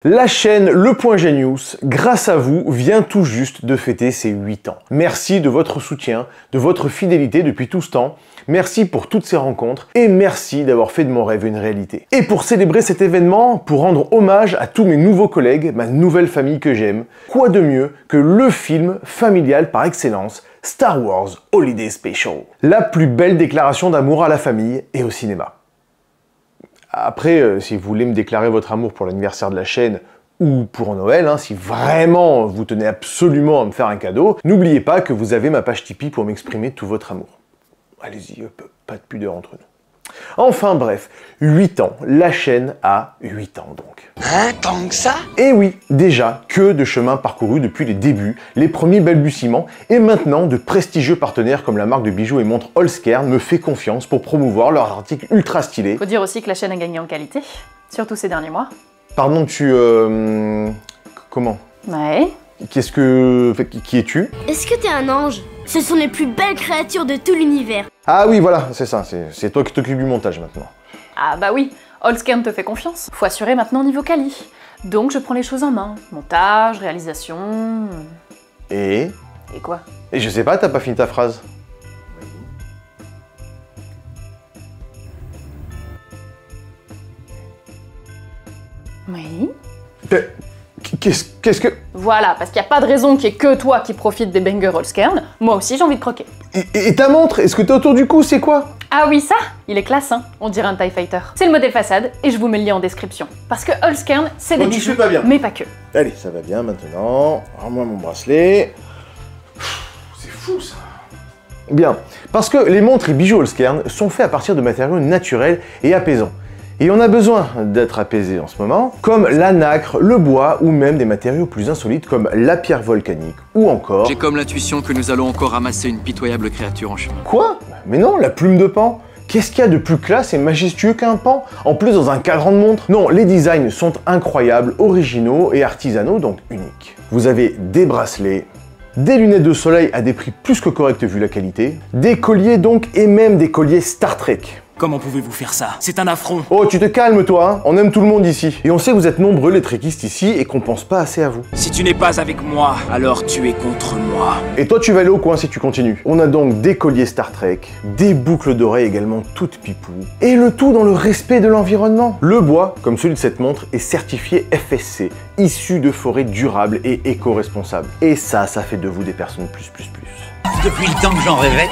La chaîne Le Point Genius, grâce à vous, vient tout juste de fêter ses 8 ans. Merci de votre soutien, de votre fidélité depuis tout ce temps. Merci pour toutes ces rencontres et merci d'avoir fait de mon rêve une réalité. Et pour célébrer cet événement, pour rendre hommage à tous mes nouveaux collègues, ma nouvelle famille que j'aime, quoi de mieux que le film familial par excellence, Star Wars Holiday Special. La plus belle déclaration d'amour à la famille et au cinéma. Après, si vous voulez me déclarer votre amour pour l'anniversaire de la chaîne ou pour Noël, si vraiment vous tenez absolument à me faire un cadeau, n'oubliez pas que vous avez ma page Tipeee pour m'exprimer tout votre amour. Allez-y, pas de pudeur entre nous. Enfin bref, 8 ans, la chaîne a 8 ans donc. Hein, tant que ça? Et oui, déjà, que de chemin parcouru depuis les débuts, les premiers balbutiements, et maintenant de prestigieux partenaires comme la marque de bijoux et montres Holzkern me fait confiance pour promouvoir leurs articles ultra stylés. Faut dire aussi que la chaîne a gagné en qualité, surtout ces derniers mois. Pardon, comment? Ouais. Qui es-tu? Est-ce que t'es un ange? Ce sont les plus belles créatures de tout l'univers. Ah oui, voilà, c'est ça, c'est toi qui t'occupes du montage maintenant. Ah bah oui, Holzkern te fait confiance. Faut assurer maintenant niveau quali. Donc je prends les choses en main. Montage, réalisation... Et quoi? Et je sais pas, t'as pas fini ta phrase. Oui. Qu'est-ce que... Voilà, parce qu'il n'y a pas de raison qu'il n'y ait que toi qui profite des bangers Holzkern. Moi aussi j'ai envie de croquer. Et ta montre, est-ce que t'as autour du cou, c'est quoi? Ah oui, ça, il est classe, hein. On dirait un TIE Fighter. C'est le modèle façade, et je vous mets le lien en description. Parce que Holzkern, c'est des bijoux, pas bien. mais pas que. Allez, ça va bien maintenant. Rends-moi mon bracelet. C'est fou ça. Bien, parce que les montres et bijoux Holzkern sont faits à partir de matériaux naturels et apaisants. Et on a besoin d'être apaisé en ce moment, comme la nacre, le bois ou même des matériaux plus insolites comme la pierre volcanique ou encore... J'ai comme l'intuition que nous allons encore ramasser une pitoyable créature en chemin. Quoi? Mais non, la plume de Pan. Qu'est-ce qu'il y a de plus classe et majestueux qu'un pan? En plus dans un cadran de montre? Non, les designs sont incroyables, originaux et artisanaux, donc uniques. Vous avez des bracelets, des lunettes de soleil à des prix plus que corrects vu la qualité, des colliers donc et même des colliers Star Trek. Comment pouvez-vous faire ça? C'est un affront. Oh, tu te calmes toi, hein. On aime tout le monde ici. Et on sait que vous êtes nombreux les trekistes ici et qu'on pense pas assez à vous. Si tu n'es pas avec moi, alors tu es contre moi. Et toi tu vas aller au coin si tu continues. On a donc des colliers Star Trek, des boucles d'oreilles également toutes pipou, et le tout dans le respect de l'environnement. Le bois, comme celui de cette montre, est certifié FSC, issu de forêts durables et éco-responsables. Et ça fait de vous des personnes plus. Depuis le temps que j'en rêvais.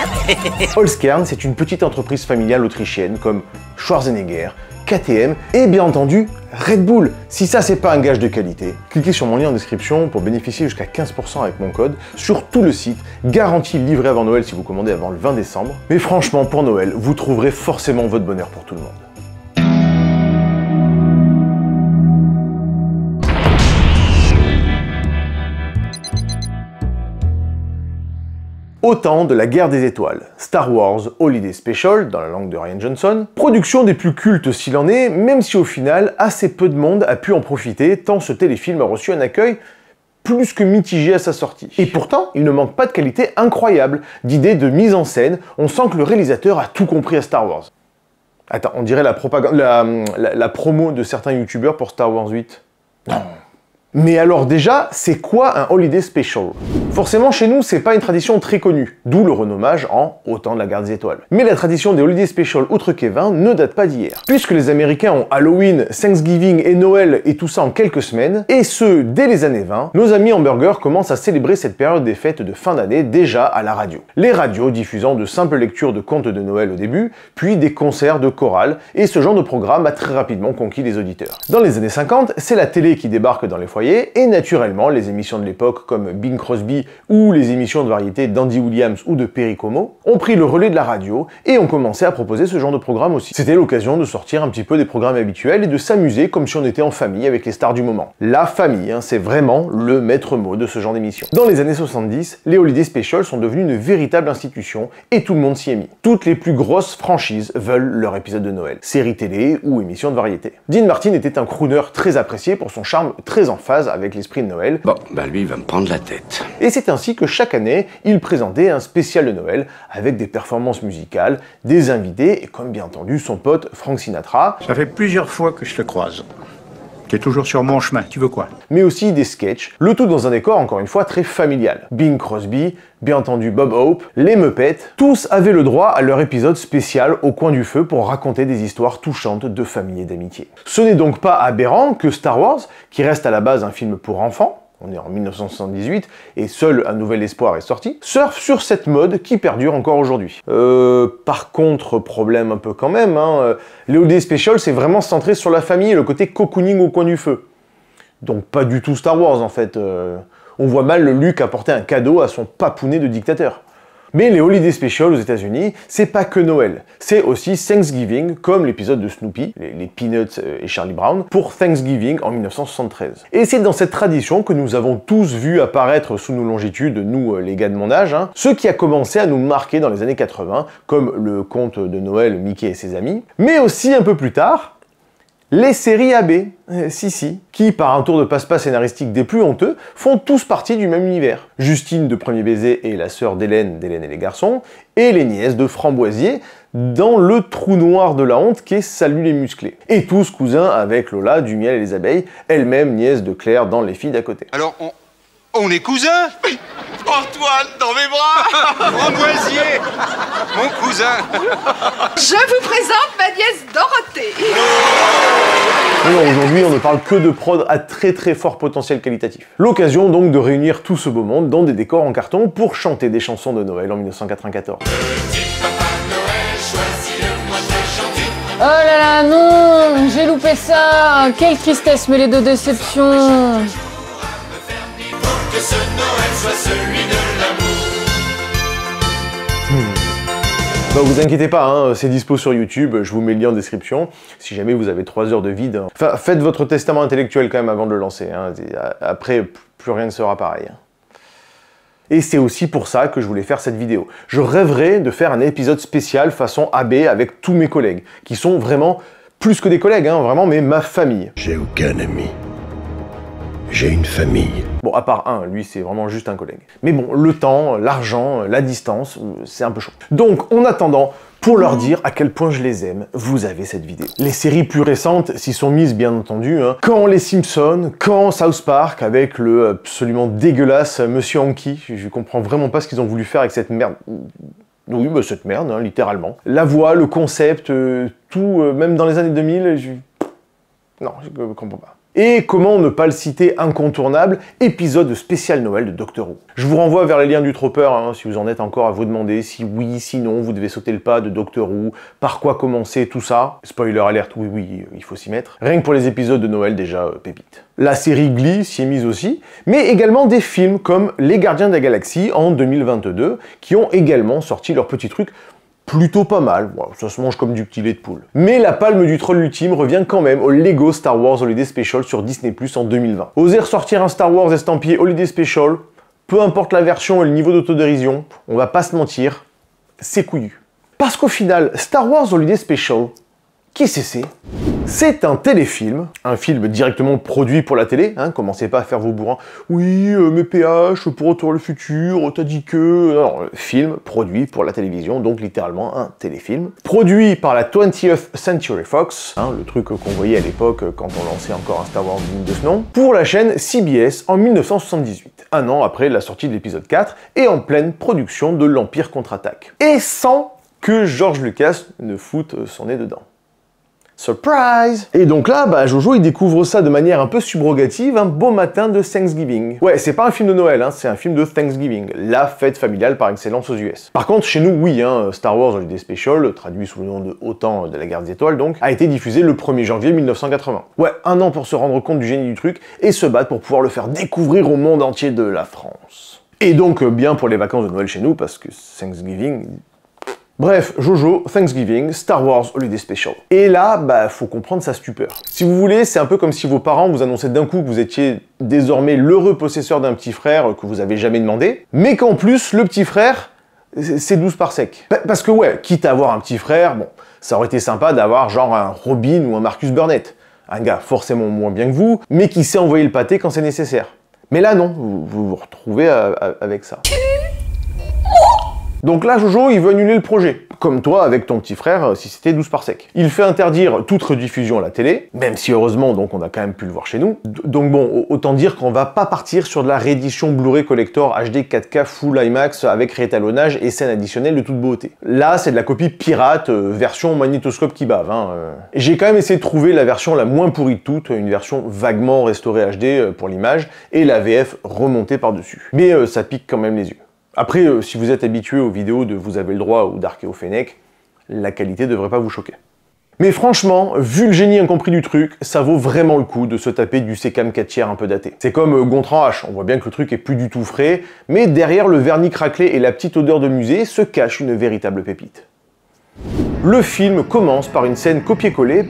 Holzkern, c'est une petite entreprise familiale autrichienne comme Schwarzenegger, KTM et bien entendu Red Bull. Si ça c'est pas un gage de qualité, cliquez sur mon lien en description pour bénéficier jusqu'à 15% avec mon code sur tout le site, garantie livrée avant Noël si vous commandez avant le 20 décembre. Mais franchement pour Noël, vous trouverez forcément votre bonheur pour tout le monde. Autant de la guerre des étoiles, Star Wars Holiday Special, dans la langue de Rian Johnson, production des plus cultes s'il en est, même si au final, assez peu de monde a pu en profiter, tant ce téléfilm a reçu un accueil plus que mitigé à sa sortie. Et pourtant, il ne manque pas de qualité incroyable, d'idées de mise en scène, on sent que le réalisateur a tout compris à Star Wars. Attends, on dirait la promo de certains youtubeurs pour Star Wars 8. Non. Mais alors déjà, c'est quoi un Holiday Special? Forcément, chez nous, c'est pas une tradition très connue, d'où le renommage en Autant de la guerre des étoiles. Mais la tradition des Holiday Special outre Kevin ne date pas d'hier. Puisque les Américains ont Halloween, Thanksgiving et Noël et tout ça en quelques semaines, et ce, dès les années 20, nos amis hamburgers commencent à célébrer cette période des fêtes de fin d'année déjà à la radio. Les radios diffusant de simples lectures de contes de Noël au début, puis des concerts de chorale, et ce genre de programme a très rapidement conquis les auditeurs. Dans les années 50, c'est la télé qui débarque dans les foyers, et naturellement les émissions de l'époque comme Bing Crosby ou les émissions de variété d'Andy Williams ou de Perry Como ont pris le relais de la radio et ont commencé à proposer ce genre de programme aussi. C'était l'occasion de sortir un petit peu des programmes habituels et de s'amuser comme si on était en famille avec les stars du moment. La famille, c'est vraiment le maître mot de ce genre d'émission. Dans les années 70, les Holiday Specials sont devenus une véritable institution et tout le monde s'y est mis. Toutes les plus grosses franchises veulent leur épisode de Noël, séries télé ou émissions de variété. Dean Martin était un crooner très apprécié pour son charme très en phase avec l'esprit de Noël. Bon, bah lui, il va me prendre la tête. Et c'est ainsi que chaque année, il présentait un spécial de Noël avec des performances musicales, des invités et comme bien entendu son pote Frank Sinatra. Ça fait plusieurs fois que je le croise. T'es toujours sur mon chemin, tu veux quoi? Mais aussi des sketchs, le tout dans un décor encore une fois très familial. Bing Crosby, bien entendu Bob Hope, les Muppets, tous avaient le droit à leur épisode spécial au coin du feu pour raconter des histoires touchantes de famille et d'amitié. Ce n'est donc pas aberrant que Star Wars, qui reste à la base un film pour enfants, on est en 1978, et seul Un Nouvel Espoir est sorti, surfe sur cette mode qui perdure encore aujourd'hui. Par contre, problème un peu quand même, les Holiday Special, c'est vraiment centré sur la famille et le côté cocooning au coin du feu. Donc pas du tout Star Wars en fait. On voit mal le Luke apporter un cadeau à son papounet de dictateur. Mais les Holiday Special aux États-Unis, c'est pas que Noël, c'est aussi Thanksgiving, comme l'épisode de Snoopy, les Peanuts et Charlie Brown, pour Thanksgiving en 1973. Et c'est dans cette tradition que nous avons tous vu apparaître sous nos longitudes, nous les gars de mon âge, ce qui a commencé à nous marquer dans les années 80, comme le conte de Noël Mickey et ses amis, mais aussi un peu plus tard, les séries AB, qui, par un tour de passe-passe scénaristique des plus honteux, font tous partie du même univers. Justine de Premier Baiser et la sœur d'Hélène et les garçons, et les nièces de Framboisier dans le trou noir de la honte qu'est Salut les musclés. Et tous cousins avec Lola du Miel et les abeilles, elle-même nièce de Claire dans Les filles d'à côté. Alors, on est cousins? Antoine, dans mes bras. Framboisier, mon cousin. Je vous présente ma nièce Dorothée. Non, aujourd'hui, on ne parle que de prod à très fort potentiel qualitatif. L'occasion donc de réunir tout ce beau monde dans des décors en carton pour chanter des chansons de Noël en 1994. Oh là là, non, j'ai loupé ça. Quelle tristesse mêlée de déception. Que ce Noël soit celui de l'amour. Bah vous inquiétez pas, c'est dispo sur YouTube, je vous mets le lien en description, si jamais vous avez 3 heures de vide. Enfin, faites votre testament intellectuel quand même avant de le lancer, après, plus rien ne sera pareil. Et c'est aussi pour ça que je voulais faire cette vidéo. Je rêverais de faire un épisode spécial façon AB avec tous mes collègues, qui sont vraiment, plus que des collègues, vraiment, mais ma famille. J'ai aucun ami. J'ai une famille. Bon, à part un, lui c'est vraiment juste un collègue. Mais bon, le temps, l'argent, la distance, c'est un peu chaud. Donc, en attendant, pour leur dire à quel point je les aime, vous avez cette vidéo. Les séries plus récentes s'y sont mises, bien entendu. Quand les Simpsons, quand South Park, avec le absolument dégueulasse Monsieur Hanky. Je comprends vraiment pas ce qu'ils ont voulu faire avec cette merde. Oui, bah cette merde, littéralement. La voix, le concept, tout, même dans les années 2000, non, je comprends pas. Et comment ne pas le citer incontournable, épisode spécial Noël de Doctor Who. Je vous renvoie vers les liens du Tropper, si vous en êtes encore à vous demander si oui, si non, vous devez sauter le pas de Doctor Who, par quoi commencer, tout ça. Spoiler alert, oui, il faut s'y mettre. Rien que pour les épisodes de Noël, déjà, pépite. La série Glee s'y est mise aussi, mais également des films comme Les Gardiens de la Galaxie en 2022, qui ont également sorti leur petit truc plutôt pas mal, bon, ça se mange comme du petit lait de poule. Mais la palme du troll ultime revient quand même au Lego Star Wars Holiday Special sur Disney+ en 2020. Oser ressortir un Star Wars estampillé Holiday Special, peu importe la version et le niveau d'autodérision, on va pas se mentir, c'est couillu. Parce qu'au final, Star Wars Holiday Special, qu'est-ce que c'est? C'est un téléfilm, un film directement produit pour la télé, commencez pas à faire vos bourrins. Oui, mais PH, pour Retour à le futur, t'as dit que... Non, film produit pour la télévision, donc littéralement un téléfilm. Produit par la 20th Century Fox, le truc qu'on voyait à l'époque quand on lançait encore un Star Wars digne de ce nom, pour la chaîne CBS en 1978, un an après la sortie de l'épisode 4, et en pleine production de l'Empire contre-attaque. Et sans que George Lucas ne foute son nez dedans. Surprise! Et donc là, Jojo il découvre ça de manière un peu subrogative un beau matin de Thanksgiving. Ouais, c'est pas un film de Noël, c'est un film de Thanksgiving, la fête familiale par excellence aux US. Par contre, chez nous, oui, Star Wars Holiday Special, traduit sous le nom de Autant de la Guerre des Étoiles donc, a été diffusé le 1er janvier 1980. Ouais, un an pour se rendre compte du génie du truc et se battre pour pouvoir le faire découvrir au monde entier de la France. Et donc, bien pour les vacances de Noël chez nous, parce que Thanksgiving... Bref, Jojo, Thanksgiving, Star Wars Holiday Special. Et là, faut comprendre sa stupeur. Si vous voulez, c'est un peu comme si vos parents vous annonçaient d'un coup que vous étiez désormais l'heureux possesseur d'un petit frère que vous avez jamais demandé, mais qu'en plus, le petit frère, c'est 12 par sec. Parce que ouais, quitte à avoir un petit frère, bon, ça aurait été sympa d'avoir genre un Robin ou un Marcus Burnett. Un gars forcément moins bien que vous, mais qui sait envoyer le pâté quand c'est nécessaire. Mais là non, vous vous retrouvez avec ça. Donc là, Jojo, il veut annuler le projet. Comme toi avec ton petit frère, si c'était 12 par sec. Il fait interdire toute rediffusion à la télé, même si heureusement, donc on a quand même pu le voir chez nous. Donc bon, autant dire qu'on va pas partir sur de la réédition Blu-ray Collector HD 4K Full IMAX avec réétalonnage et scènes additionnelles de toute beauté. Là, c'est de la copie pirate, version magnétoscope qui bave. J'ai quand même essayé de trouver la version la moins pourrie de toutes, une version vaguement restaurée HD pour l'image, et la VF remontée par-dessus. Mais ça pique quand même les yeux. Après, si vous êtes habitué aux vidéos de Vous avez le droit ou d'Archéo Fennec, la qualité devrait pas vous choquer. Mais franchement, vu le génie incompris du truc, ça vaut vraiment le coup de se taper du Secam 4/3 un peu daté. C'est comme Gontran H, on voit bien que le truc est plus du tout frais, mais derrière le vernis craquelé et la petite odeur de musée se cache une véritable pépite. Le film commence par une scène copier-coller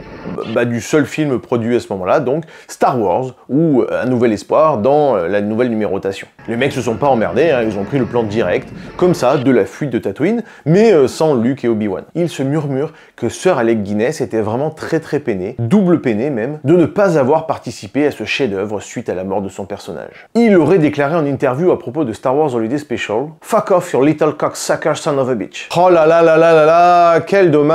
du seul film produit à ce moment-là, donc Star Wars, ou Un Nouvel Espoir dans la nouvelle numérotation. Les mecs se sont pas emmerdés, ils ont pris le plan direct, comme ça, de la fuite de Tatooine, mais sans Luke et Obi-Wan. Il se murmure que Sir Alec Guinness était vraiment très peiné, double peiné même, de ne pas avoir participé à ce chef-d'œuvre suite à la mort de son personnage. Il aurait déclaré en interview à propos de Star Wars Holiday Special « Fuck off your little cocksucker son of a bitch ». Oh là là là là là là, quel dommage.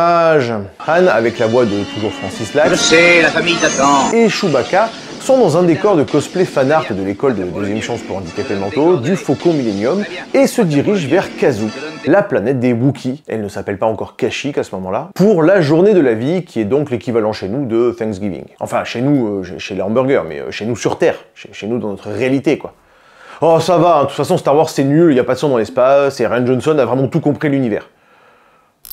Han, avec la voix de toujours Francis Lax, Je sais, la famille t'attend. Et Chewbacca sont dans un décor de cosplay fanart de l'école de deuxième chance pour handicapés mentaux du Faucon Millennium et se dirigent vers Kashyyyk, la planète des Wookiees, elle ne s'appelle pas encore Kashyyyk à ce moment-là, pour la journée de la vie qui est donc l'équivalent chez nous de Thanksgiving. Enfin, chez nous, chez les hamburgers, mais chez nous sur Terre, chez nous dans notre réalité quoi. Oh ça va, de toute façon Star Wars c'est nul, il n'y a pas de sang dans l'espace, et Rian Johnson a vraiment tout compris l'univers.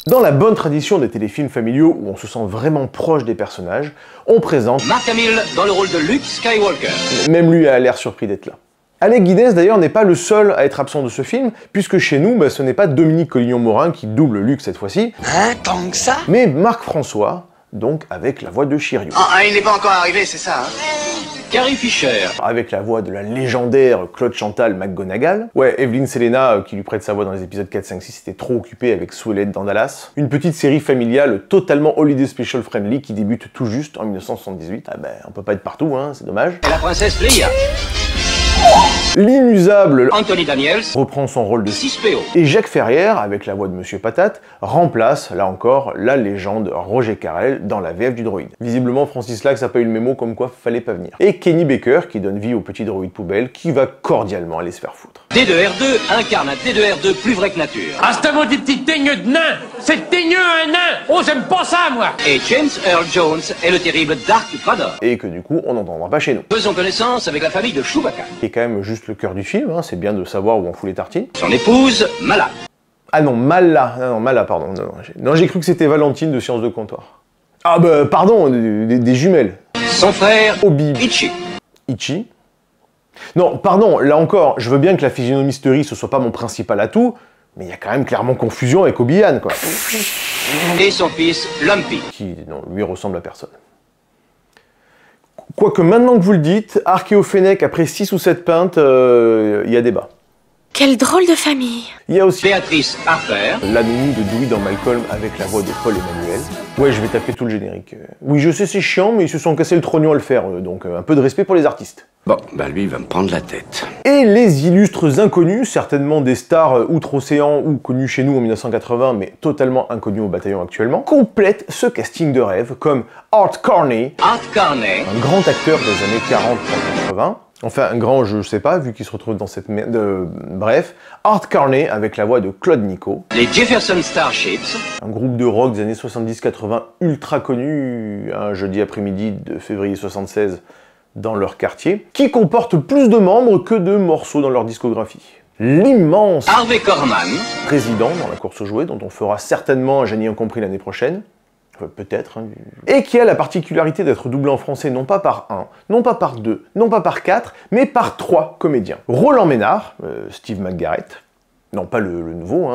Dans la bonne tradition des téléfilms familiaux où on se sent vraiment proche des personnages, on présente Mark Hamill dans le rôle de Luke Skywalker. Même lui a l'air surpris d'être là. Alec Guinness d'ailleurs n'est pas le seul à être absent de ce film, puisque chez nous, ce n'est pas Dominique Collignon-Morin qui double Luke cette fois-ci, Tant que ça. mais Marc François, donc avec la voix de Shiryu. Il n'est pas encore arrivé, c'est ça, Carrie Fisher. Avec la voix de la légendaire Claude Chantal McGonagall. Ouais, Evelyn Selena, qui lui prête sa voix dans les épisodes 4, 5, 6, était trop occupée avec Sweelette dans Dallas. Une petite série familiale totalement Holiday Special friendly qui débute tout juste en 1978. On peut pas être partout, c'est dommage. Et la princesse Leia. L'inusable Anthony Daniels reprend son rôle de 6PO. Et Jacques Ferrière, avec la voix de Monsieur Patate, remplace, là encore, la légende Roger Carrel dans la VF du droïde. Visiblement, Francis Lax a pas eu le mémo comme quoi fallait pas venir. Et Kenny Baker, qui donne vie au petit droïde poubelle, qui va cordialement aller se faire foutre. D2R2 incarne un D2R2 plus vrai que nature. Ah, c'est un maudit petit teigneux de nain. C'est teigneux un nain. Oh, j'aime pas ça, moi. Et James Earl Jones est le terrible Dark Vador. Et que du coup, on n'entendra pas chez nous. Faisons connaissance avec la famille de Chewbacca. Qui est quand même juste le cœur du film, c'est bien de savoir où on fout les tartines. Son épouse, Mala. Ah non, Mala, pardon. Non, j'ai cru que c'était Valentine de Sciences de Comptoir. Ah pardon, des jumelles. Son frère, Obi. Ichi. Non, pardon, là encore, je veux bien que la physionomisterie ce soit pas mon principal atout, mais il y a quand même clairement confusion avec Obi-Wan, quoi. Et son fils, Lumpy. Qui, non, lui ressemble à personne. Quoique maintenant que vous le dites, Archéo Fennec, après 6 ou 7 pintes, il y a débat. Quelle drôle de famille. Il y a aussi Béatrice Harper, la nounou de Dewey dans Malcolm avec la voix de Paul Emmanuel. Ouais, je vais taper tout le générique. Oui, je sais, c'est chiant, mais ils se sont cassés le trognon à le faire, donc un peu de respect pour les artistes. Bon, lui, il va me prendre la tête. Et les illustres inconnus, certainement des stars outre-océan ou connus chez nous en 1980, mais totalement inconnus au bataillon actuellement, complètent ce casting de rêve comme Art Carney, un grand acteur des années 40-80, enfin un grand je sais pas, vu qu'il se retrouve dans cette merde... Bref, Art Carney avec la voix de Claude Nico, les Jefferson Starships, un groupe de rock des années 70-80 ultra connu, un jeudi après-midi de février 76, dans leur quartier, qui comporte plus de membres que de morceaux dans leur discographie. L'immense Harvey Korman, président dans la course aux jouets, dont on fera certainement un génie incompris l'année prochaine, peut-être, et qui a la particularité d'être doublé en français non pas par 1, non pas par 2, non pas par 4, mais par 3 comédiens. Roland Ménard, Steve McGarrett, non pas le nouveau,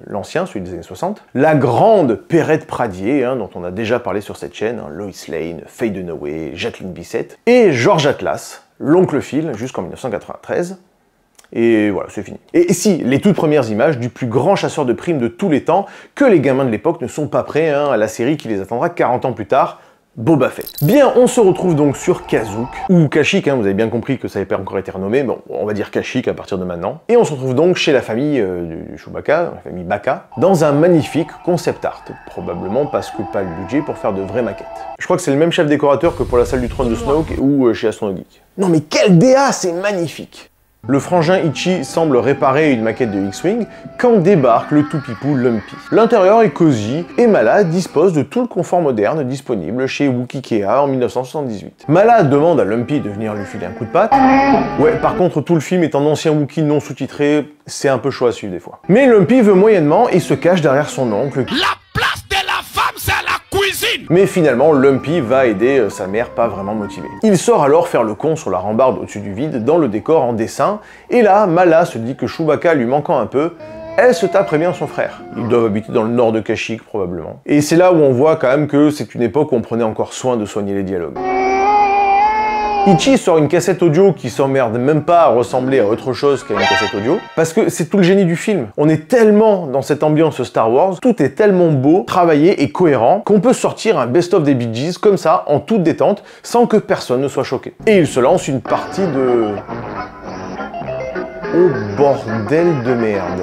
l'ancien, celui des années 60, la grande Perrette Pradier, dont on a déjà parlé sur cette chaîne, Lois Lane, Faye Dunaway, Jacqueline Bisset, et George Atlas, l'oncle Phil, jusqu'en 1993, et voilà, c'est fini. Et si, les toutes premières images du plus grand chasseur de primes de tous les temps, que les gamins de l'époque ne sont pas prêts à la série qui les attendra 40 ans plus tard, Boba Fett. Bien, on se retrouve donc sur Kashyyyk, ou Kashyyyk, hein, vous avez bien compris que ça n'avait pas encore été renommé, bon, on va dire Kashyyyk à partir de maintenant. Et on se retrouve donc chez la famille du Chewbacca, la famille Baka, dans un magnifique concept art, probablement parce que pas le budget pour faire de vraies maquettes. Je crois que c'est le même chef décorateur que pour la salle du trône de Snoke ou chez Astrono Geek. Non mais quel DA, c'est magnifique! Le frangin Ichi semble réparer une maquette de X-Wing quand débarque le tout pipou Lumpy. L'intérieur est cosy et Mala dispose de tout le confort moderne disponible chez Wookieekea en 1978. Mala demande à Lumpy de venir lui filer un coup de patte. Ouais, par contre, tout le film est en ancien Wookiee non sous-titré, c'est un peu chaud à suivre des fois. Mais Lumpy veut moyennement et se cache derrière son oncle. La place de la femme, c'est à la cuisine! Mais finalement, Lumpy va aider sa mère pas vraiment motivée. Il sort alors faire le con sur la rambarde au-dessus du vide, dans le décor en dessin, et là, Mala se dit que Chewbacca lui manquant un peu, elle se taperait bien son frère. Ils doivent habiter dans le nord de Kashyyyk, probablement. Et c'est là où on voit quand même que c'est une époque où on prenait encore soin de soigner les dialogues. Ichi sort une cassette audio qui s'emmerde même pas à ressembler à autre chose qu'à une cassette audio, parce que c'est tout le génie du film. On est tellement dans cette ambiance Star Wars, tout est tellement beau, travaillé et cohérent, qu'on peut sortir un best-of des Bee Gees comme ça, en toute détente, sans que personne ne soit choqué. Et il se lance une partie de... Oh bordel de merde.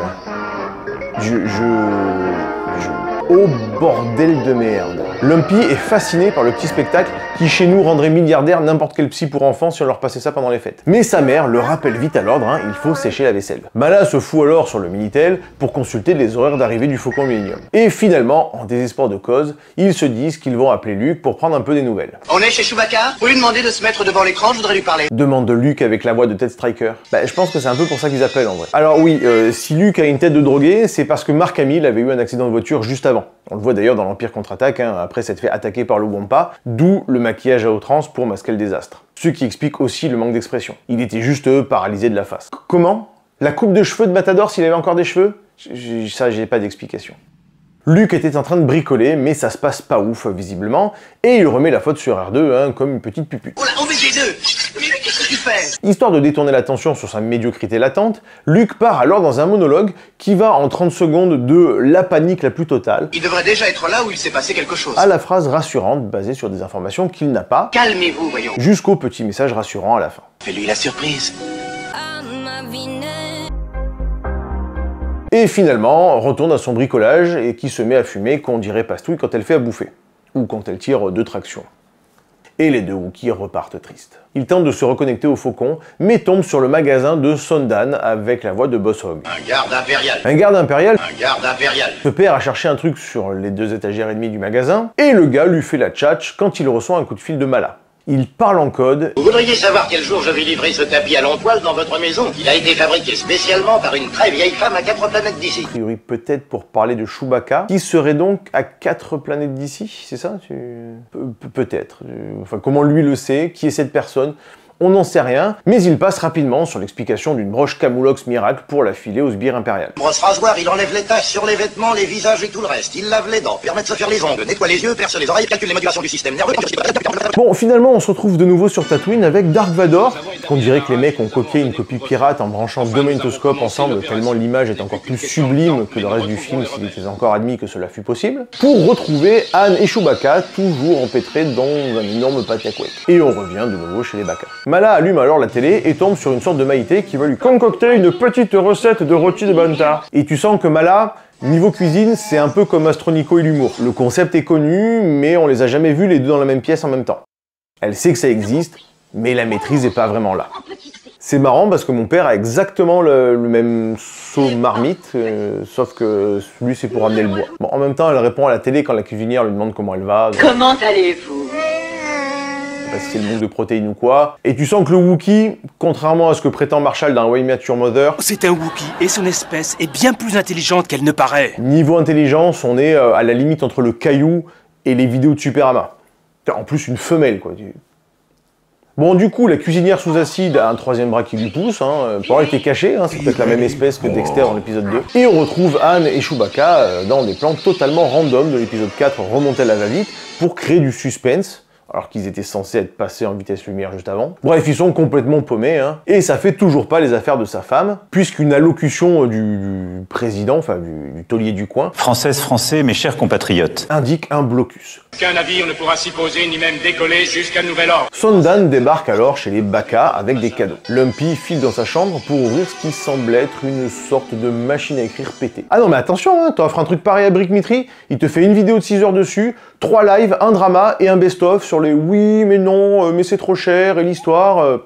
Oh bordel de merde. Lumpy est fasciné par le petit spectacle qui chez nous rendrait milliardaire n'importe quel psy pour enfants si on leur passait ça pendant les fêtes. Mais sa mère le rappelle vite à l'ordre, hein, il faut sécher la vaisselle. Mala se fout alors sur le Minitel pour consulter les horaires d'arrivée du Faucon Millenium. Et finalement, en désespoir de cause, ils se disent qu'ils vont appeler Luke pour prendre un peu des nouvelles. On est chez Chewbacca? Vous lui demandez de se mettre devant l'écran, je voudrais lui parler. Demande Luke avec la voix de Ted Striker. Bah, je pense que c'est un peu pour ça qu'ils appellent en vrai. Alors oui, si Luke a une tête de drogué, c'est parce que Mark Hamill avait eu un accident de voiture juste avant. On le voit d'ailleurs dans l'Empire contre-attaque, hein, après s'être fait attaquer par le Wampa, d'où le maquillage à outrance pour masquer le désastre. Ce qui explique aussi le manque d'expression. Il était juste paralysé de la face. Comment? La coupe de cheveux de Matador s'il avait encore des cheveux? Ça, j'ai pas d'explication. Luke était en train de bricoler, mais ça se passe pas ouf, visiblement, et il remet la faute sur R2, hein, comme une petite pupute. Oh là, on met les deux! Mais qu'est-ce que tu fais? Histoire de détourner l'attention sur sa médiocrité latente, Luke part alors dans un monologue qui va en 30 secondes de la panique la plus totale. Il devrait déjà être là où il s'est passé quelque chose. À la phrase rassurante basée sur des informations qu'il n'a pas. Calmez-vous, voyons. Jusqu'au petit message rassurant à la fin. Fais-lui la surprise. Et finalement, retourne à son bricolage et qui se met à fumer qu'on dirait Pastouille quand elle fait à bouffer. Ou quand elle tire 2 tractions. Et les deux Wookiees repartent tristes. Ils tentent de se reconnecter au Faucon, mais tombent sur le magasin de Sondan avec la voix de Boss Hogg. Un garde impérial. Un garde impérial? Un garde impérial. Ce père a cherché un truc sur les 2 étagères et demie du magasin, et le gars lui fait la tchatch quand il reçoit un coup de fil de Mala. Il parle en code. Vous voudriez savoir quel jour je vais livrer ce tapis à l'entoile dans votre maison? Il a été fabriqué spécialement par une très vieille femme à 4 planètes d'ici. A priori, peut-être pour parler de Chewbacca, qui serait donc à 4 planètes d'ici, c'est ça? Peut-être. Enfin, comment lui le sait? Qui est cette personne? On n'en sait rien, mais il passe rapidement sur l'explication d'une broche Camoulox miracle pour la filer au sbire impérial. Brosse rasoir, il enlève les taches sur les vêtements, les visages et tout le reste. Il lave les dents, permet de se faire les ongles, nettoie les yeux, perce les oreilles, calcule les modulations du système nerveux... Bon, finalement, on se retrouve de nouveau sur Tatooine avec Dark Vador, qu'on dirait que les mecs ont copié une copie pirate en branchant 2 magnétoscopes ensemble, tellement l'image est encore plus sublime que le reste du film s'il était encore admis que cela fût possible, pour retrouver Han et Chewbacca, toujours empêtrés dans un énorme pâté à couette. Et on revient de nouveau chez les Baka. Mala allume alors la télé et tombe sur une sorte de Maïté qui va lui concocter une petite recette de rôti de Banta. Et tu sens que Mala, niveau cuisine, c'est un peu comme Astronico et l'humour. Le concept est connu, mais on les a jamais vus les deux dans la même pièce en même temps. Elle sait que ça existe, mais la maîtrise est pas vraiment là. C'est marrant parce que mon père a exactement le même seau marmite, sauf que lui c'est pour ramener le bois. Bon, en même temps, elle répond à la télé quand la cuisinière lui demande comment elle va. Donc... Comment allez-vous? Parce que c'est le manque de protéines ou quoi. Et tu sens que le Wookiee, contrairement à ce que prétend Marshall dans Way I Met Your Mother, c'est un Wookiee et son espèce est bien plus intelligente qu'elle ne paraît. Niveau intelligence, on est à la limite entre le caillou et les vidéos de Superama. En plus, une femelle, quoi. Bon, du coup, la cuisinière sous acide a un 3e bras qui lui pousse, hein. Pour elle était caché, hein. C'est peut-être la même espèce que Dexter dans l'épisode 2. Et on retrouve Han et Chewbacca dans des plans totalement random de l'épisode 4 remontés à la va-vite pour créer du suspense. Alors qu'ils étaient censés être passés en vitesse lumière juste avant. Bref, ils sont complètement paumés, hein. Et ça fait toujours pas les affaires de sa femme, puisqu'une allocution du président, enfin du taulier du coin, Française, Français, mes chers compatriotes, indique un blocus. Qu'un navire ne pourra s'y poser ni même décoller jusqu'à nouvel ordre. Sondan débarque alors chez les Baka avec des cadeaux. Lumpy file dans sa chambre pour ouvrir ce qui semble être une sorte de machine à écrire pétée. Ah non mais attention, hein, t'offres un truc pareil à Brick Mitri, il te fait une vidéo de 6 heures dessus, 3 lives, un drama et un best-of sur les oui mais non, mais c'est trop cher et l'histoire...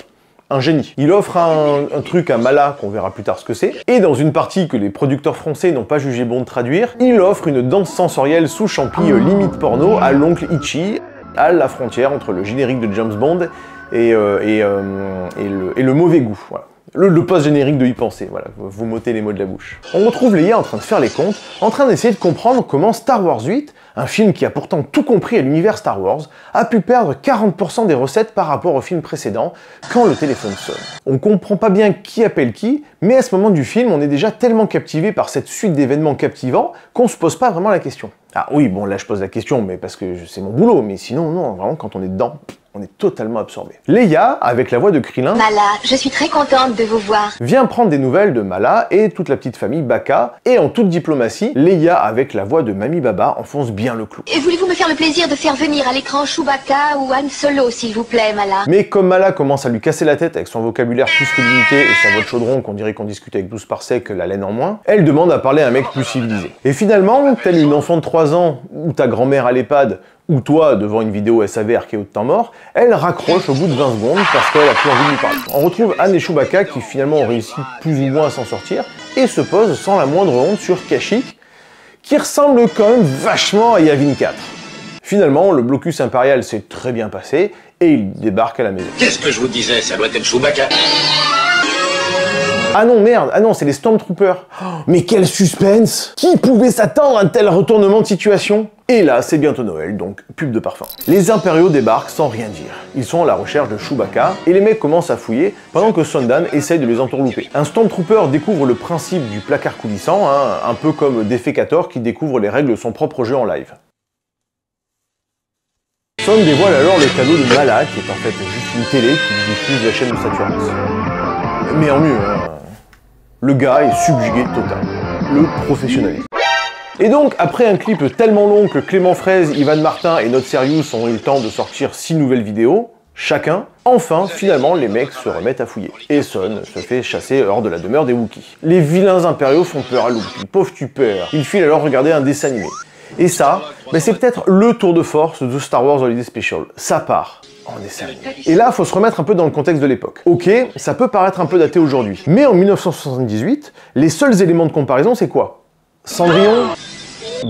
Un génie. Il offre un truc à Mala, qu'on verra plus tard ce que c'est, et dans une partie que les producteurs français n'ont pas jugé bon de traduire, il offre une danse sensorielle sous champi limite porno à l'oncle Ichi, à la frontière entre le générique de James Bond et le mauvais goût. Voilà. Le post-générique de y penser, voilà, vous m'ôtez les mots de la bouche. On retrouve Leia en train de faire les comptes, en train d'essayer de comprendre comment Star Wars 8, un film qui a pourtant tout compris à l'univers Star Wars, a pu perdre 40% des recettes par rapport au film précédent quand le téléphone sonne. On comprend pas bien qui appelle qui, mais à ce moment du film, on est déjà tellement captivé par cette suite d'événements captivants qu'on se pose pas vraiment la question. Ah oui, bon là je pose la question, mais parce que c'est mon boulot, mais sinon non, vraiment quand on est dedans... On est totalement absorbé. Leia, avec la voix de Krillin, Mala, je suis très contente de vous voir. Vient prendre des nouvelles de Mala et toute la petite famille Baka, et en toute diplomatie, Leia, avec la voix de Mami Baba, enfonce bien le clou. Et voulez-vous me faire le plaisir de faire venir à l'écran Chewbacca ou Han Solo, s'il vous plaît, Mala? Mais comme Mala commence à lui casser la tête avec son vocabulaire plus que limité et sa voix de chaudron qu'on dirait qu'on discute avec 12 parsecs, la laine en moins, elle demande à parler à un mec plus civilisé. Et finalement, telle une enfant de 3 ans, ou ta grand-mère à l'EHPAD, ou toi, devant une vidéo SAV archéo de temps mort, elle raccroche au bout de 20 secondes parce qu'elle a plus envie de lui parler. On retrouve Han et Chewbacca qui finalement ont réussi plus ou moins à s'en sortir et se posent sans la moindre honte sur Kashyyyk, qui ressemble quand même vachement à Yavin 4. Finalement, le blocus impérial s'est très bien passé et il débarque à la maison. Qu'est-ce que je vous disais, ça doit être Chewbacca. Ah non, merde, ah non, c'est les Stormtroopers. Oh, mais quel suspense! Qui pouvait s'attendre à un tel retournement de situation? Et là, c'est bientôt Noël, donc pub de parfum. Les impériaux débarquent sans rien dire. Ils sont à la recherche de Chewbacca, et les mecs commencent à fouiller, pendant que Sondan essaye de les entourlouper. Un Stormtrooper découvre le principe du placard coulissant, hein, un peu comme Defecator qui découvre les règles de son propre jeu en live. Son dévoile alors le cadeau de Mala, qui est en fait juste une télé qui diffuse la chaîne de Saturnus. Mais en mieux, hein. Le gars est subjugué total. Le professionnalisme. Et donc, après un clip tellement long que Clément Fraise, Ivan Martin et Not Serious ont eu le temps de sortir 6 nouvelles vidéos, chacun, enfin, finalement, les mecs se remettent à fouiller. Et Son se fait chasser hors de la demeure des Wookiees. Les vilains impériaux font peur à Luke, pauvre tupeur. Il file alors regarder un dessin animé. Et ça, ben c'est peut-être le tour de force de Star Wars Holiday Special. Ça part en dessin animé. Et là, faut se remettre un peu dans le contexte de l'époque. Ok, ça peut paraître un peu daté aujourd'hui. Mais en 1978, les seuls éléments de comparaison, c'est quoi? Cendrillon?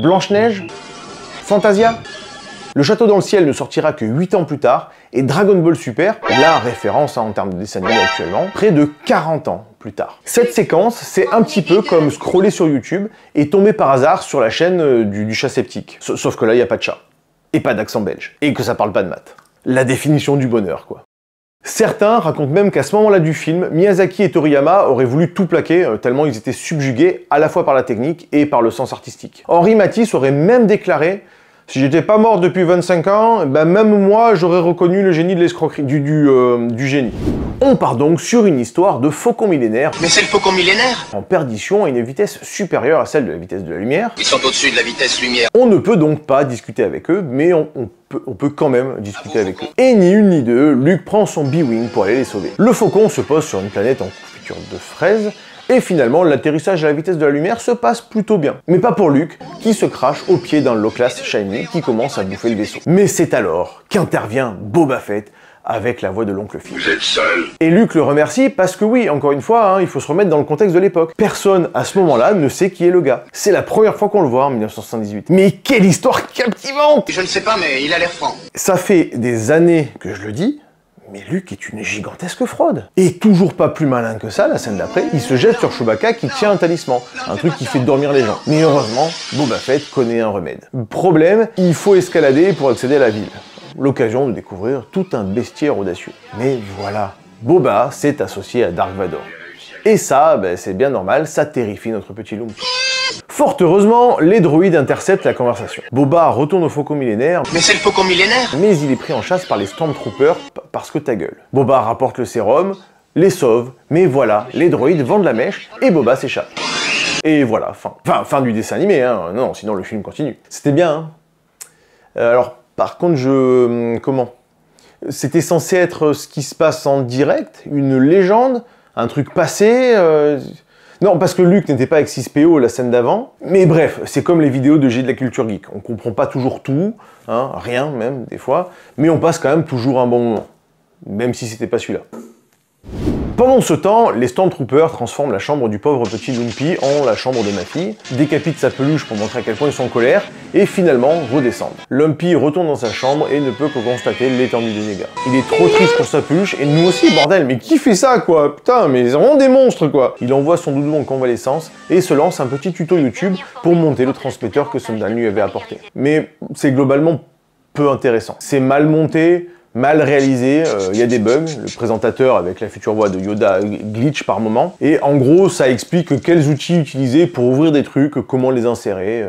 Blanche-Neige? Fantasia? Le Château dans le ciel ne sortira que 8 ans plus tard, et Dragon Ball Super, la référence en termes de dessin animé actuellement, près de 40 ans plus tard. Cette séquence, c'est un petit peu comme scroller sur YouTube et tomber par hasard sur la chaîne du chat sceptique. Sauf que là, il n'y a pas de chat. Et pas d'accent belge. Et que ça parle pas de maths. La définition du bonheur, quoi. Certains racontent même qu'à ce moment-là du film, Miyazaki et Toriyama auraient voulu tout plaquer, tellement ils étaient subjugués à la fois par la technique et par le sens artistique. Henri Matisse aurait même déclaré: si j'étais pas mort depuis 25 ans, ben même moi j'aurais reconnu le génie de l'escroquerie, du génie. On part donc sur une histoire de faucon millénaire. Mais c'est le faucon millénaire? En perdition à une vitesse supérieure à celle de la vitesse de la lumière. Ils sont au-dessus de la vitesse lumière. On ne peut donc pas discuter avec eux, mais on peut quand même discuter avec eux. Et ni une ni deux, Luke prend son B-Wing pour aller les sauver. Le faucon se pose sur une planète en confiture de fraises, et finalement, l'atterrissage à la vitesse de la lumière se passe plutôt bien. Mais pas pour Luke, qui se crache au pied d'un low-class shiny qui commence à bouffer le vaisseau. Mais c'est alors qu'intervient Boba Fett avec la voix de l'oncle Phil. Vous êtes seul? Et Luke le remercie parce que oui, encore une fois, hein, il faut se remettre dans le contexte de l'époque. Personne, à ce moment-là, ne sait qui est le gars. C'est la première fois qu'on le voit en 1978. Mais quelle histoire captivante! Je ne sais pas, mais il a l'air franc. Ça fait des années que je le dis, mais Luke est une gigantesque fraude. Et toujours pas plus malin que ça, la scène d'après, il se jette sur Chewbacca qui tient un talisman, un truc qui fait dormir les gens. Mais heureusement, Boba Fett connaît un remède. Problème, il faut escalader pour accéder à la ville. L'occasion de découvrir tout un bestiaire audacieux. Mais voilà, Boba s'est associé à Dark Vador. Et ça, ben, c'est bien normal, ça terrifie notre petit Lumpy. Fort heureusement, les droïdes interceptent la conversation. Boba retourne au faucon millénaire. Mais c'est le faucon millénaire? Mais il est pris en chasse par les Stormtroopers parce que ta gueule. Boba rapporte le sérum, les sauve, mais voilà, les droïdes vendent la mèche et Boba s'échappe. Et voilà, fin du dessin animé, hein. Non, sinon le film continue. C'était bien, hein. Alors, Par contre, comment? C'était censé être ce qui se passe en direct, une légende, un truc passé. Non, parce que Luke n'était pas avec 6PO la scène d'avant. Mais bref, c'est comme les vidéos de G de la culture geek. On comprend pas toujours tout, hein, rien même, des fois, mais on passe quand même toujours un bon moment. Même si c'était pas celui-là. Pendant ce temps, les Stormtroopers transforment la chambre du pauvre petit Lumpy en la chambre de ma fille, décapitent sa peluche pour montrer à quel point ils sont en colère, et finalement redescendent. Lumpy retourne dans sa chambre et ne peut que constater l'étendue des dégâts. Il est trop triste pour sa peluche, et nous aussi, bordel, mais qui fait ça, quoi? Putain, mais c'est vraiment des monstres, quoi! Il envoie son doudou en convalescence, et se lance un petit tuto YouTube pour monter le transmetteur que Sundan lui avait apporté. Mais c'est globalement peu intéressant. C'est mal monté, mal réalisé, il y a des bugs, le présentateur avec la future voix de Yoda glitch par moment, et en gros ça explique quels outils utiliser pour ouvrir des trucs, comment les insérer,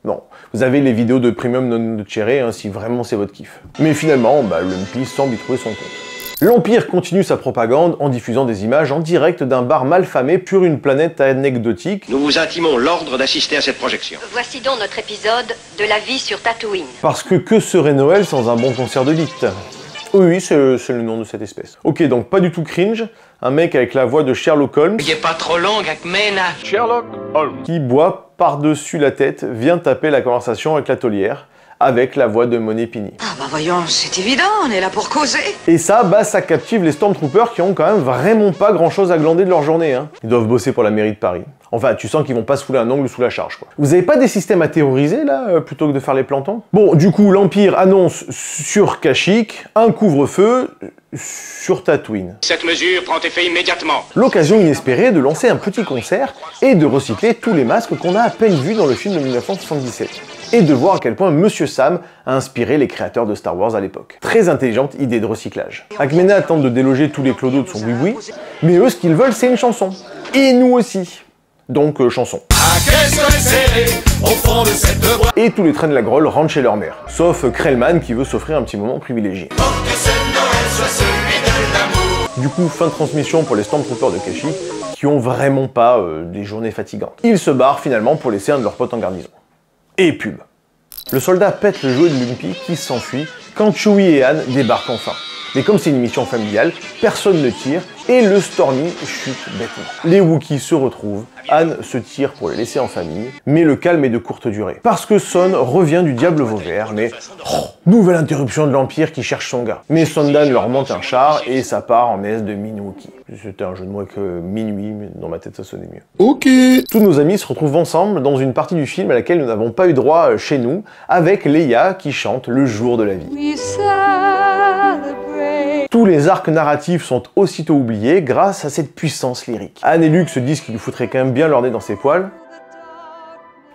non. Vous avez les vidéos de Premium non Cherry, hein, si vraiment c'est votre kiff. Mais finalement, Lumpy semble y trouver son compte. L'Empire continue sa propagande en diffusant des images en direct d'un bar malfamé sur une planète anecdotique. Nous vous intimons l'ordre d'assister à cette projection. Voici donc notre épisode de la vie sur Tatooine. Parce que serait Noël sans un bon concert de beat? Oui, c'est le nom de cette espèce. Ok, donc pas du tout cringe, un mec avec la voix de Sherlock Holmes, Il est pas trop long avec Mena. Sherlock Holmes, qui boit par-dessus la tête, vient taper la conversation avec la taulière, avec la voix de Monet Pini. Ah bah voyons, c'est évident, on est là pour causer. Et ça, ça captive les Stormtroopers qui ont quand même vraiment pas grand-chose à glander de leur journée, hein. Ils doivent bosser pour la mairie de Paris. Enfin, tu sens qu'ils vont pas se fouler un ongle sous la charge, quoi. Vous avez pas des systèmes à terroriser, là, plutôt que de faire les plantons? Bon, du coup, l'Empire annonce sur Kashyyyk un couvre-feu sur Tatooine. Cette mesure prend effet immédiatement. L'occasion inespérée de lancer un petit concert et de recycler tous les masques qu'on a à peine vus dans le film de 1977. Et de voir à quel point Monsieur Sam a inspiré les créateurs de Star Wars à l'époque. Très intelligente idée de recyclage. Akmena tente de déloger tous les clodos de son boui-boui, mais eux, ce qu'ils veulent, c'est une chanson. Et nous aussi. Donc, chanson. Et tous les trains de la Grolle rentrent chez leur mère. Sauf Krellman qui veut s'offrir un petit moment privilégié. Du coup, fin de transmission pour les Stormtroopers de Kashyyyk, qui ont vraiment pas des journées fatigantes. Ils se barrent finalement pour laisser un de leurs potes en garnison. Et pub. Le soldat pète le jouet de Lumpy qui s'enfuit quand Chewie et Han débarquent enfin. Mais comme c'est une mission familiale, personne ne tire et le Stormy chute bêtement. Les Wookiees se retrouvent, Han se tire pour les laisser en famille, mais le calme est de courte durée. Parce que Son revient du diable vauvert, mais nouvelle interruption de l'Empire qui cherche son gars. Mais Sundan leur monte un char et ça part en messe de Min-Wookie. C'était un jeu de mots avec minuit, mais dans ma tête ça sonnait mieux. Ok. Tous nos amis se retrouvent ensemble dans une partie du film à laquelle nous n'avons pas eu droit chez nous, avec Leia qui chante Le jour de la vie. Tous les arcs narratifs sont aussitôt oubliés grâce à cette puissance lyrique. Han et Luke se disent qu'il lui foutrait quand même bien leur nez dans ses poils.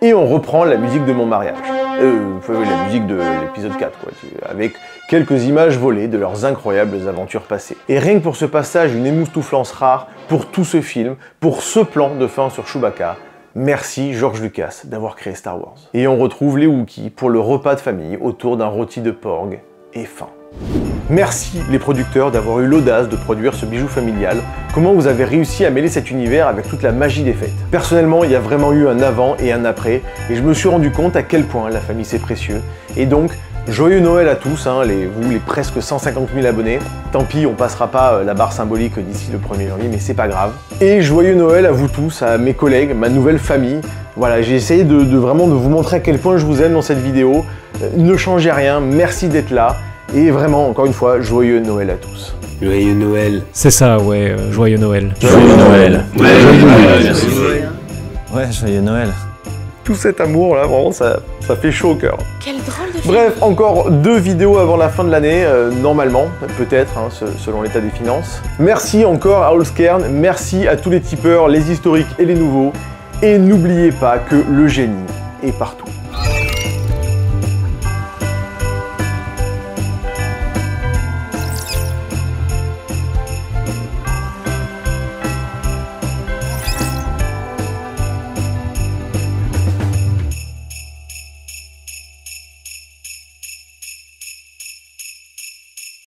Et on reprend la musique de Mon mariage. La musique de l'épisode 4, quoi, avec quelques images volées de leurs incroyables aventures passées. Et rien que pour ce passage, une émoustouflance rare pour tout ce film, pour ce plan de fin sur Chewbacca. Merci George Lucas d'avoir créé Star Wars. Et on retrouve les Wookiees pour le repas de famille autour d'un rôti de porg et faim. Merci les producteurs d'avoir eu l'audace de produire ce bijou familial. Comment vous avez réussi à mêler cet univers avec toute la magie des fêtes? Personnellement, il y a vraiment eu un avant et un après, et je me suis rendu compte à quel point la famille c'est précieux. Et donc, joyeux Noël à tous, hein, vous les presque 150 000 abonnés. Tant pis, on passera pas la barre symbolique d'ici le 1er janvier, mais c'est pas grave. Et joyeux Noël à vous tous, à mes collègues, ma nouvelle famille. Voilà, j'ai essayé de vraiment de vous montrer à quel point je vous aime dans cette vidéo. Ne changez rien, merci d'être là. Et vraiment, encore une fois, joyeux Noël à tous. Joyeux Noël. C'est ça, ouais, joyeux Noël. Joyeux Noël. Ouais, joyeux Noël. Ouais, joyeux Noël. Tout cet amour là, vraiment, ça fait chaud au cœur. Quel drôle de film. Bref, encore 2 vidéos avant la fin de l'année, normalement, peut-être, hein, selon l'état des finances. Merci encore à Allskern, merci à tous les tipeurs, les historiques et les nouveaux. Et n'oubliez pas que le génie est partout.